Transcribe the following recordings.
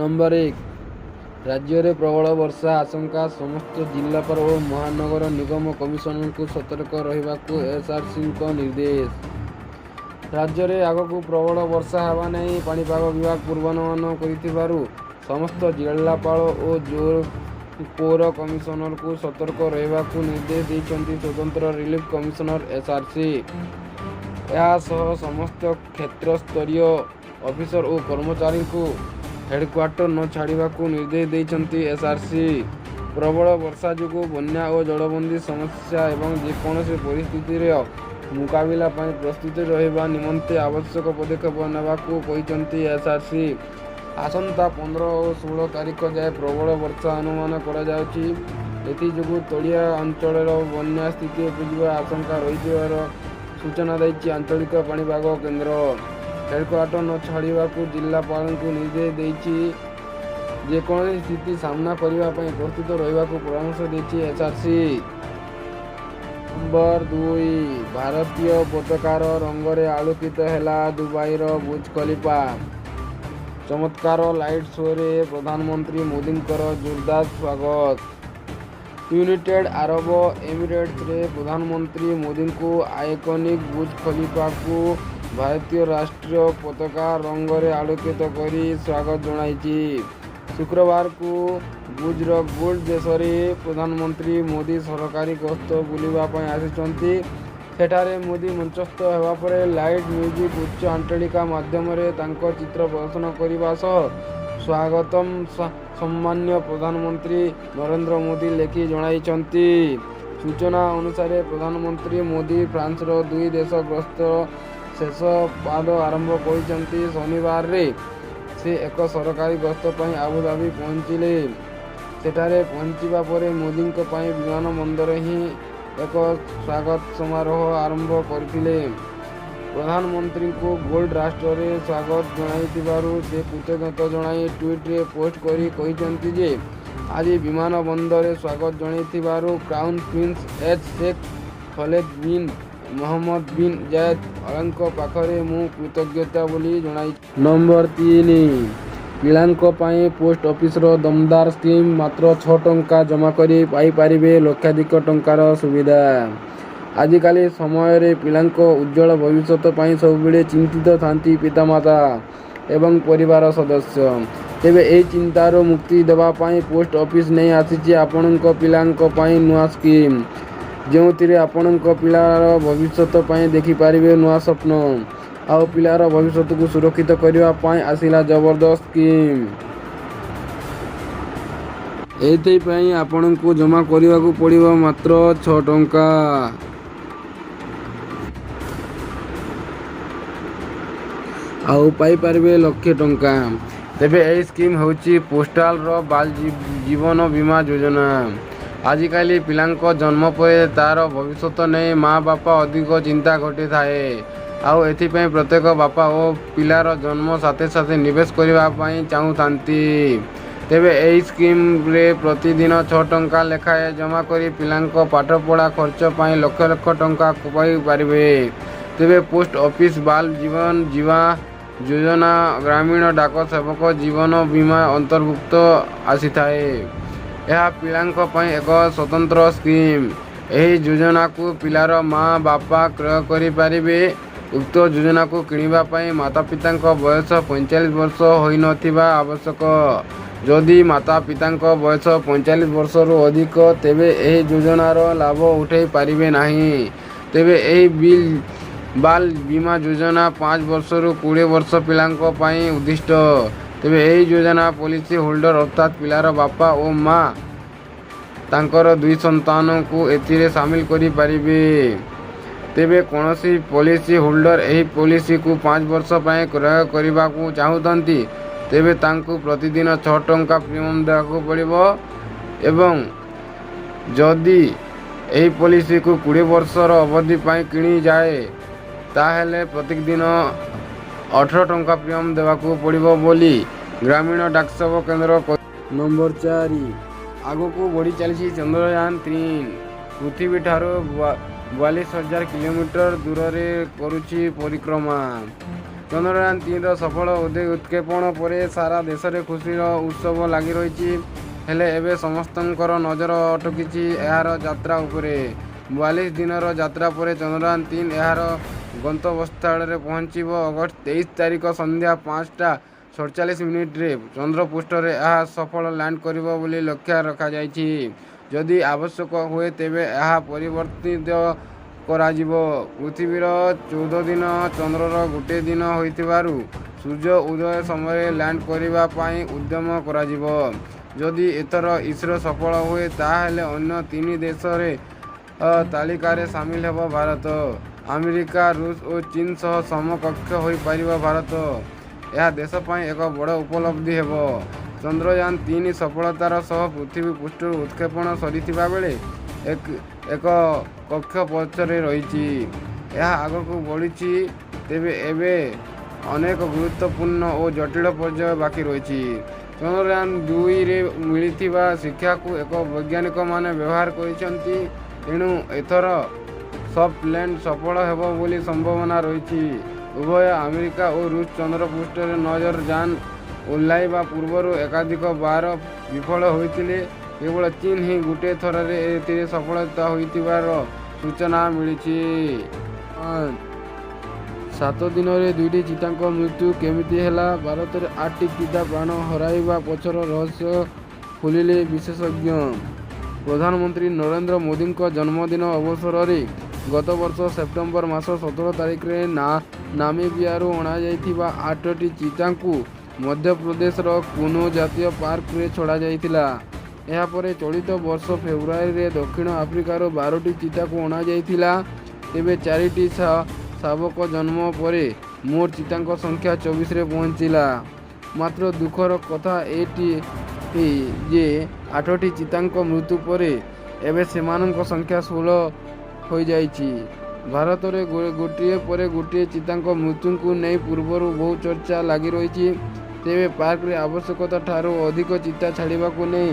Number 1 राज्य में प्रबल वर्षा आशंका समस्त जिलापाल और महानगर निगम कमिशनर को सतर्क रहिबाकु एसआरसी निर्देश। राज्य में आगक प्रबल वर्षा हेबा नहीं पाणीपाग विभाग पूर्वानुमान करिथिबारु समस्त जिलापाल और जोर पौर कमिशनर को सतर्क रहिबाकु निर्देश देइछन्ति स्वतंत्र रिलीफ कमिशनर एसआरसी। समस्त क्षेत्र स्तरीय ऑफिसर और कर्मचारी को हेडक्वार्टर न छाड़ा निर्देश देइछन्ति एसआरसी। प्रबल वर्षा जोगु बन्या और जलबंदी समस्या एवं जेकोसी परिस्थिति रे मुकाबिला पर प्रस्तुत रहिबा निमंते आवश्यक पदक्षेप नेबाकु कहिछन्ति एसआरसी। आसंता 15 और 16 तारीख जाए प्रबल वर्षा अनुमान करा जाउछि। एथि जोगु तलिया अंचल बन्या स्थिति उपजिबा आशंका रहिथिबार सूचना दैछि आंचलिक पाणीपाग केन्द्र। हेडक्वार्टर न छाड़ा जिलापाल को निर्देश देछि। जेकोसी स्थिति सामना करने प्रस्तुत रहा परामर्श देछि एसआरसी। नंबर 2 भारतीय पताकार रंगरे आलोकित है दुबईर बुर्ज खलीफा। चमत्कार लाइट शो रे प्रधानमंत्री मोदी जोरदार स्वागत। यूनाइटेड अरब एमिरेट्स रे प्रधानमंत्री मोदी को आइकॉनिक बुर्ज खलीफा को भारतीय राष्ट्रीय पताका रंगरे आलोकित करी स्वागत जणाइछि। शुक्रवार को बुर्जर गोल्ड देश में प्रधानमंत्री मोदी सरकारी गस्त बुलिबा पय आसिछन्ति। सेठारे मोदी मंचस्थ हेबा परे लाइट म्यूजिक उच्च आंचलिका माध्यम रे तांको चित्र प्रदर्शन करिबा सह स्वागतम सम्मान्य प्रधानमंत्री नरेंद्र मोदी लेखि जणाइछन्ति। सूचना अनुसार प्रधानमंत्री मोदी फ्रांस रो 2 देश गस्त शेष पाद आरंभ करिछन्ति। शनिवार रे से एक सरकारी गस्त पय आबुधाबी पहुंचिले। सेठारे पहुंचिबा परे मोदी को पय विमान बंदर ही एक स्वागत समारोह आरंभ करथिले। प्रधानमंत्री को गोल्ड राष्ट्र रे स्वागत जणाइथिबारु से कृतज्ञता जणाई ट्वीट रे पोस्ट करी कहिसंति जे आज विमान बंदर रे स्वागत जणाइथिबारु crown prince H Sheikh Khalid bin Mohammed bin Zayed अलଙ୍କ पाखरे मु कृतज्ञता बोली जणाई। नंबर 3 पिलांको पाई पोस्ट ऑफिस रो दमदार स्कीम मात्र 6 टंका जमा करी पाई पारिबे लक्षाधिक टंकार सुविधा। आजिकाली समय रे पिलांको उज्जवल भविष्य पाई सब बेले चिंतित थांती पितामाता एवं परिवार सदस्य। तेबे एही चिंतार मुक्ति देबा पाई पोस्ट ऑफिस नहीं आसीची आपणको पिलांको पाई नुआ स्कीम जोथिरे आपणको पिलार भविष्य पाई देखि पारिबे नुआ स्वप्न आउ पिलार भविष्य को सुरक्षित करबा पाई आसिला जबरदस्त स्कीम। एथि पाई आपणको जमा करबा को पड़िबो मात्र 6 टंका। आउ पाई पारिबे लक्ष टंका। तेबे एही स्कीम होची पोस्टाल रो बाल जीवन बीमा योजना। आजिकाली पिलांको जन्म पर तार भविष्य नहीं माँ बापा अधिक चिंता घटी थाए। आउ एथिपाई प्रत्येक बापा और पिलार जन्म साथे साथे निवेश करने चाहूथांती। तेबे एही स्कीम रे प्रतिदिन 6 टंका लेखाए जमा करी पिलांको पाठपढ़ा खर्च पाई लक्ष लक्ष टंका पाई पारिबे। तेबे पोस्ट ऑफिस बाल जीवन जीवा योजना ग्रामीण डाक सेवक जीवन बीमा अंतर्भुक्त आसी थाए। यह पिलांको पाई एक स्वतंत्र स्कीम। एही योजना को पिलार माँ बापा क्रय करि पारिबे। उक्त योजना को किनिबा पाई माता पिता बयस 45 वर्ष होई नथिबा आवश्यक। जदि माता पिता बयस 45 वर्ष रु अधिक तेबे एही योजनार लाभ उठाई पारिबे नाही। तेबे एही बाल बीमा योजना 5 वर्ष रु 20 वर्ष पिलांको पाई उद्दिष्ट। तेबे एही योजना पॉलिसी होल्डर अर्थात पिलार बापा और माँ तांकर 2 संतान को एथिरे शामिल करि पारिबे। तेबे कोनोसी पॉलिसी होल्डर एही पॉलिसी को 5 वर्ष पाए क्रय करबा को चाहूथांती तेबे तांको प्रतिदिन 6 टंका प्रीमियम देबाको पड़िबो। एवं जदि एही पॉलिसी को 20 वर्षर अवधि पाए किनी जाए ताहेले प्रत्येक दिन 18 टंका प्रीमियम देबाको पड़िबो बोली ग्रामीण डाक सेवा केन्द्र। नंबर 4 आगको बढ़ी चली चंद्रयान 3 पृथ्वी ठारो 42,000 किलोमीटर दूर रे करुछि परिक्रमा। ଚନ୍ଦ୍ରଯାନ-3ର ସଫଳ ଉତ୍କ୍ଷେପଣ ପରେ ସାରା ଦେଶରେ ଖୁସିର ଉତ୍ସବ ଲାଗି ରହିଛି। ହେଲେ ଏବେ ସମସ୍ତଙ୍କର ନଜର ଅଟକିଛି ଏହାର ଯାତ୍ରା ଉପରେ। 42 ଦିନର ଯାତ୍ରା ପରେ ଚନ୍ଦ୍ରଯାନ-3 ଏହାର ଗନ୍ତବ୍ୟସ୍ଥଳରେ ପହଞ୍ଚିବ। ଅଗଷ୍ଟ 23 ତାରିଖ ସନ୍ଧ୍ୟା 5ଟା 47 ଚନ୍ଦ୍ରପୃଷ୍ଠରେ ଏହା ସଫଳ ଲ୍ୟାଣ୍ଡ କରିବ ବୋଲି ଲକ୍ଷ୍ୟ ରଖାଯାଇଛି। ଯଦି ଆବଶ୍ୟକ ହୁଏ ତେବେ ଏହା ପରିବର୍ତ୍ତିତ କରାଯିବ। ପୃଥିବୀର 14 ଦିନ, ଚନ୍ଦ୍ରର ଗୋଟିଏ ଦିନ ହୋଇଥିବାରୁ ସୂର୍ଯ୍ୟ ଉଦୟ ସମୟରେ ଲ୍ୟାଣ୍ଡ କରିବା ପାଇଁ ଉଦ୍ୟମ କରାଯିବ। ଯଦି ଏଥର ଇସ୍ରୋ ସଫଳ ହୁଏ ତାହେଲେ ଅନ୍ୟ 3 ଦେଶର ତାଲିକାରେ ସାମିଲ ହେବ ଭାରତ। ଆମେରିକା, ରୁଷ ଓ ଚୀନ ସହ ସମକକ୍ଷ ହୋଇପାରିବ ଭାରତ। ଏହା ଦେଶ ପାଇଁ ଏକ ବଡ଼ ଉପଲବ୍ଧି ହେବ। ଚନ୍ଦ୍ରଯାନ-3 ସଫଳତାର ସହ ପୃଥିବୀ ପୃଷ୍ଠରୁ ଉତ୍କ୍ଷେପଣ ସରିଥିବା ବେଳେ ଏକ କକ୍ଷ ପଛରେ ରହିଛି। ଏହା ଆଗକୁ ବଢ଼ିଛି। ତେବେ ଏବେ ଅନେକ ଗୁରୁତ୍ୱପୂର୍ଣ୍ଣ ଓ ଜଟିଳ ପର୍ଯ୍ୟାୟ ବାକି ରହିଛି। ଚନ୍ଦ୍ରଯାନ-2ରେ ମିଳିଥିବା ଶିକ୍ଷାକୁ ଏକ ବୈଜ୍ଞାନିକମାନେ ବ୍ୟବହାର କରିଛନ୍ତି। ତେଣୁ ଏଥର ସଫ୍ଟ ଲ୍ୟାଣ୍ଡ ସଫଳ ହେବ ବୋଲି ସମ୍ଭାବନା ରହିଛି। ଉଭୟ ଆମେରିକା ଓ ରୁଷ ଚନ୍ଦ୍ରପୃଷ୍ଠରେ ନଜରଯାନ ଓହ୍ଲାଇବା ପୂର୍ବରୁ ଏକାଧିକ ବାର ବିଫଳ ହୋଇଥିଲେ। କେବଳ ଚୀନ ହିଁ ଗୋଟିଏ ଥରରେ ଏଥିରେ ସଫଳତା ହୋଇଥିବାର ସୂଚନା ମିଳିଛି। 7 ଦିନରେ 2ଟି ଚିତାଙ୍କ ମୃତ୍ୟୁ କେମିତି ହେଲା? ଭାରତରେ 8ଟି ଚିତା ପ୍ରାଣ ହରାଇବା ପଛର ରହସ୍ୟ ଖୋଲିଲେ ବିଶେଷଜ୍ଞ। ପ୍ରଧାନମନ୍ତ୍ରୀ ନରେନ୍ଦ୍ର ମୋଦିଙ୍କ ଜନ୍ମଦିନ ଅବସରରେ ଗତ ବର୍ଷ ସେପ୍ଟେମ୍ବର ମାସ 17 ତାରିଖରେ ନାମିବିଆରୁ ଅଣାଯାଇଥିବା 8ଟି ଚିତାଙ୍କୁ ମଧ୍ୟପ୍ରଦେଶର କୁନୋ ଜାତୀୟ ପାର୍କରେ ଛଡ଼ାଯାଇଥିଲା। ଏହାପରେ ଚଳିତ ବର୍ଷ ଫେବୃଆରୀରେ ଦକ୍ଷିଣ ଆଫ୍ରିକାରୁ 12ଟି ଚିତାକୁ ଅଣାଯାଇଥିଲା। ତେବେ 4ଟି ଶାବକ ଜନ୍ମ ପରେ ମୋଟ ଚିତାଙ୍କ ସଂଖ୍ୟା 24ରେ ପହଞ୍ଚିଲା। ମାତ୍ର ଦୁଃଖର କଥା ଏଠି ଯେ 8ଟି ଚିତାଙ୍କ ମୃତ୍ୟୁ ପରେ ଏବେ ସେମାନଙ୍କ ସଂଖ୍ୟା 16 ହୋଇଯାଇଛି। ଭାରତରେ ଗୋଟିଏ ପରେ ଗୋଟିଏ ଚିତାଙ୍କ ମୃତ୍ୟୁକୁ ନେଇ ପୂର୍ବରୁ ବହୁ ଚର୍ଚ୍ଚା ଲାଗି ରହିଛି। ତେବେ ପାର୍କରେ ଆବଶ୍ୟକତା ଠାରୁ ଅଧିକ ଚିତା ଛାଡ଼ିବାକୁ ନେଇ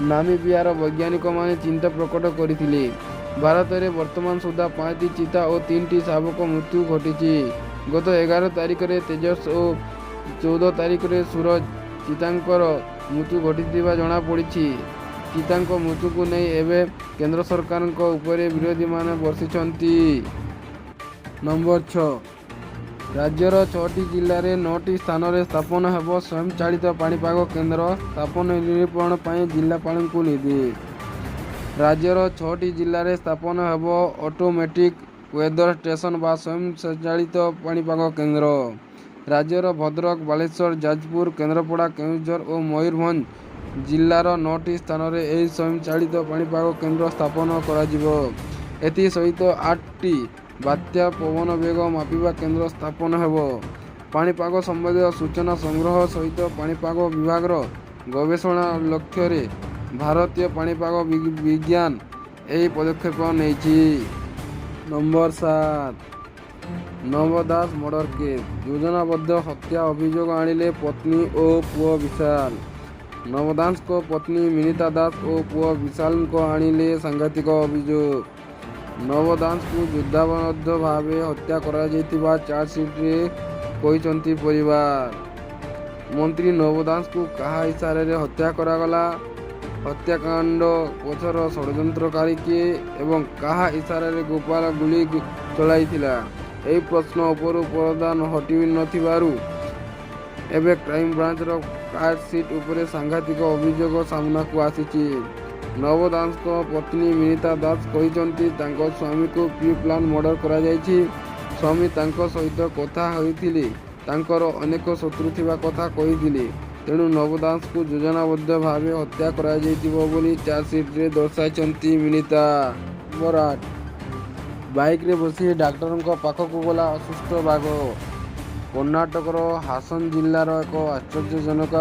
ନାମିବିଆର ବୈଜ୍ଞାନିକମାନେ ଚିନ୍ତା ପ୍ରକଟ କରିଥିଲେ। ଭାରତରେ ବର୍ତ୍ତମାନ ସୁଦ୍ଧା 5ଟି ଚିତା ଓ 3ଟି ଶାବକ ମୃତ୍ୟୁ ଘଟିଛି। ଗତ 11 ତାରିଖରେ ତେଜସ ଓ 14 ତାରିଖରେ ସୁରଜ ଚିତାଙ୍କର ମୃତ୍ୟୁ ଘଟିଥିବା ଜଣାପଡ଼ିଛି। ଚିତାଙ୍କ ମୃତ୍ୟୁକୁ ନେଇ ଏବେ କେନ୍ଦ୍ର ସରକାରଙ୍କ ଉପରେ ବିରୋଧୀମାନେ ବର୍ଷିଛନ୍ତି। ନମ୍ବର 6, ରାଜ୍ୟର 6ଟି ଜିଲ୍ଲାରେ 9ଟି ସ୍ଥାନରେ ସ୍ଥାପନ ହେବ ସ୍ୱୟଂଚାଳିତ ପାଣିପାଗ କେନ୍ଦ୍ର। ସ୍ଥାପନ ନିରୂପଣ ପାଇଁ ଜିଲ୍ଲାପାଳଙ୍କୁ ନିର୍ଦ୍ଦେଶ। ରାଜ୍ୟର 6ଟି ଜିଲ୍ଲାରେ ସ୍ଥାପନ ହେବ ଅଟୋମେଟିକ୍ ୱେଦର ଷ୍ଟେସନ ବା ସ୍ୱୟଂଚାଳିତ ପାଣିପାଗ କେନ୍ଦ୍ର। ରାଜ୍ୟର ଭଦ୍ରକ, ବାଲେଶ୍ୱର, ଯାଜପୁର, କେନ୍ଦ୍ରାପଡ଼ା, କେନ୍ଦୁଝର ଓ ମୟୂରଭଞ୍ଜ ଜିଲ୍ଲାର 9ଟି ସ୍ଥାନରେ ଏହି ସ୍ୱୟଂଚାଳିତ ପାଣିପାଗ କେନ୍ଦ୍ର ସ୍ଥାପନ କରାଯିବ। ଏଥିସହିତ 8ଟି ବାତ୍ୟା ପବନ ବେଗ ମାପିବା କେନ୍ଦ୍ର ସ୍ଥାପନ ହେବ। ପାଣିପାଗ ସମ୍ବନ୍ଧୀୟ ସୂଚନା ସଂଗ୍ରହ ସହିତ ପାଣିପାଗ ବିଭାଗର ଗବେଷଣା ଲକ୍ଷ୍ୟରେ ଭାରତୀୟ ପାଣିପାଗ ବିଜ୍ଞାନ ଏହି ପଦକ୍ଷେପ ନେଇଛି। Number 7, Naba Das murder case. ଯୋଜନାବଦ୍ଧ ହତ୍ୟା ଅଭିଯୋଗ ଆଣିଲେ ପତ୍ନୀ ଓ ପୁଅ ବିଶାଲ। ନବ ଦାସଙ୍କ ପତ୍ନୀ ମିନିତା ଦାସ ଓ ପୁଅ ବିଶାଲଙ୍କ ଆଣିଲେ ସାଂଘାତିକ ଅଭିଯୋଗ। ନବ ଦାସଙ୍କୁ ଯୋଜନାବଦ୍ଧ ଭାବେ ହତ୍ୟା କରାଯାଇଥିବା ଚାର୍ଜସିଟ୍ରେ କହିଛନ୍ତି ପରିବାର। ମନ୍ତ୍ରୀ ନବ ଦାସଙ୍କୁ କାହା ଇସାରାରେ ହତ୍ୟା କରାଗଲା? ହତ୍ୟାକାଣ୍ଡ ପଛର ଷଡ଼ଯନ୍ତ୍ରକାରୀ କିଏ ଏବଂ କାହା ଇସାରାରେ ଗୋପାଳ ଗୁଳି ଚଳାଇଥିଲା? ଏହି ପ୍ରଶ୍ନ ଉପରୁ ପରଦା ହଟି ନଥିବାରୁ ଏବେ କ୍ରାଇମବ୍ରାଞ୍ଚର ଚାର୍ଜସିଟ୍ ଉପରେ ସାଂଘାତିକ ଅଭିଯୋଗ ସାମ୍ନାକୁ ଆସିଛି। ନବ ଦାସଙ୍କ ପତ୍ନୀ ମିନିତା ଦାସ କହିଛନ୍ତି ତାଙ୍କ ସ୍ୱାମୀଙ୍କୁ ପ୍ରି-ପ୍ଲାନ୍ ମର୍ଡର କରାଯାଇଛି। ସ୍ୱାମୀ ତାଙ୍କ ସହିତ କଥା ହୋଇଥିଲେ। ତାଙ୍କର ଅନେକ ଶତ୍ରୁ ଥିବା କଥା କହିଥିଲେ। ତେଣୁ ନବ ଦାସଙ୍କୁ ଯୋଜନାବଦ୍ଧ ଭାବେ ହତ୍ୟା କରାଯାଇଥିବ ବୋଲି ଚାର୍ଜସିଟ୍ରେ ଦର୍ଶାଇଛନ୍ତି ମିନିତା। ନମ୍ବର 8, ବାଇକ୍ରେ ବସି ଡାକ୍ତରଙ୍କ ପାଖକୁ ଗଲା ଅସୁସ୍ଥ ବାଘ। କର୍ଣ୍ଣାଟକର ହାସନ ଜିଲ୍ଲାର ଏକ ଆଶ୍ଚର୍ଯ୍ୟଜନକ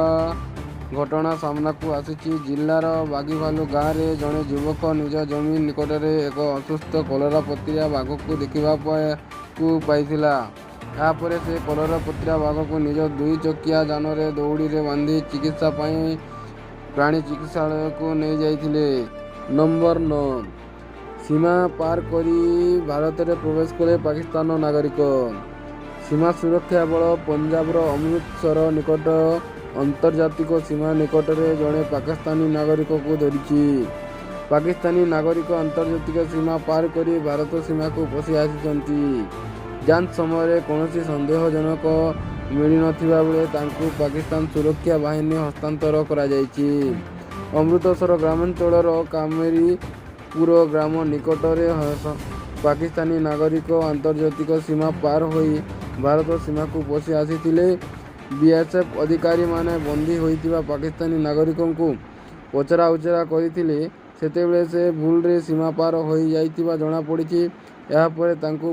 ଘଟଣା ସାମ୍ନାକୁ ଆସିଛି। ଜିଲ୍ଲାର ବାଗିଭାଲୁ ଗାଁରେ ଜଣେ ଯୁବକ ନିଜ ଜମି ନିକଟରେ ଏକ ଅସୁସ୍ଥ କଲରାପତରିଆ ବାଘକୁ ଦେଖିବାକୁ ପାଇଥିଲା। ଏହାପରେ ସେ କଲରାପତରିଆ ବାଘକୁ ନିଜ 2 ଚକିଆ ଯାନରେ ଦଉଡ଼ିରେ ବାନ୍ଧି ଚିକିତ୍ସା ପାଇଁ ପ୍ରାଣୀ ଚିକିତ୍ସାଳୟକୁ ନେଇଯାଇଥିଲେ। ନମ୍ବର 9, ସୀମା ପାର କରି ଭାରତରେ ପ୍ରବେଶ କଲେ ପାକିସ୍ତାନ ନାଗରିକ। ସୀମା ସୁରକ୍ଷା ବଳ ପଞ୍ଜାବର ଅମୃତସର ନିକଟ ଆନ୍ତର୍ଜାତିକ ସୀମା ନିକଟରେ ଜଣେ ପାକିସ୍ତାନୀ ନାଗରିକକୁ ଧରିଛି। ପାକିସ୍ତାନୀ ନାଗରିକ ଆନ୍ତର୍ଜାତିକ ସୀମା ପାର କରି ଭାରତ ସୀମାକୁ ପଶି ଆସିଛନ୍ତି। ଯାଞ୍ଚ ସମୟରେ କୌଣସି ସନ୍ଦେହଜନକ ମିଳିନଥିବା ବେଳେ ତାଙ୍କୁ ପାକିସ୍ତାନ ସୁରକ୍ଷା ବାହିନୀ ହସ୍ତାନ୍ତର କରାଯାଇଛି। ଅମୃତସର ଗ୍ରାମାଞ୍ଚଳର କାମେରୀପୁର ଗ୍ରାମ ନିକଟରେ ପାକିସ୍ତାନୀ ନାଗରିକ ଆନ୍ତର୍ଜାତିକ ସୀମା ପାର ହୋଇ ଭାରତ ସୀମାକୁ ପଶି ଆସିଥିଲେ। ବିଏସ୍ଏଫ୍ ଅଧିକାରୀମାନେ ବନ୍ଦୀ ହୋଇଥିବା ପାକିସ୍ତାନୀ ନାଗରିକଙ୍କୁ ପଚରାଉଚରା କରିଥିଲେ। ସେତେବେଳେ ସେ ଭୁଲରେ ସୀମା ପାର ହୋଇଯାଇଥିବା ଜଣାପଡ଼ିଛି। ଏହାପରେ ତାଙ୍କୁ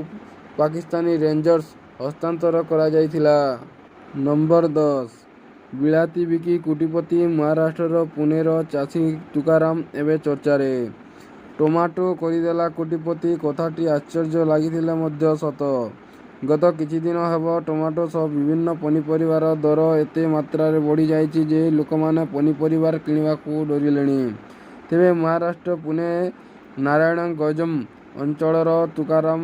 ପାକିସ୍ତାନୀ ରେଞ୍ଜର୍ସ ହସ୍ତାନ୍ତର କରାଯାଇଥିଲା। ନମ୍ବର 10 ବିଲାତି ବିକି କୋଟିପତି ମହାରାଷ୍ଟ୍ରର ପୁନେର ଚାଷୀ ତୁକାରାମ ଏବେ ଚର୍ଚ୍ଚାରେ। ଟମାଟୋ କରିଦେଲା କୋଟିପତି କଥାଟି ଆଶ୍ଚର୍ଯ୍ୟ ଲାଗିଥିଲେ ମଧ୍ୟ ସତ। ଗତ କିଛିଦିନ ହେବ ଟମାଟୋ ସହ ବିଭିନ୍ନ ପନିପରିବାର ଦର ଏତେ ମାତ୍ରାରେ ବଢ଼ିଯାଇଛି ଯେ ଲୋକମାନେ ପନିପରିବା କିଣିବାକୁ ଡରିଲେଣି। ତେବେ ମହାରାଷ୍ଟ୍ର ପୁନେ ନାରାୟଣଗଞ୍ଜ ଅଞ୍ଚଳର ତୁକାରାମ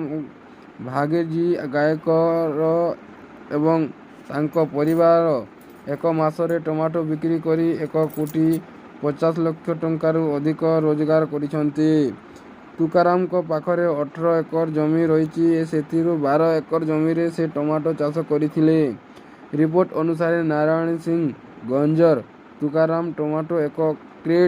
ଭାଗେଜୀ ଗାୟକର ଏବଂ ତାଙ୍କ ପରିବାର ଏକ ମାସରେ ଟମାଟୋ ବିକ୍ରି କରି 1,50,00,000 ଟଙ୍କାରୁ ଅଧିକ ରୋଜଗାର କରିଛନ୍ତି। ତୁକାରାମଙ୍କ ପାଖରେ 18 ଏକର ଜମି ରହିଛି। ସେଥିରୁ 12 ଏକର ଜମିରେ ସେ ଟମାଟୋ ଚାଷ କରିଥିଲେ। ରିପୋର୍ଟ ଅନୁସାରେ ନାରାୟଣସିଂହ ଗଞ୍ଜର ତୁକାରାମ ଟମାଟୋ ଏକ କ୍ରେଟ୍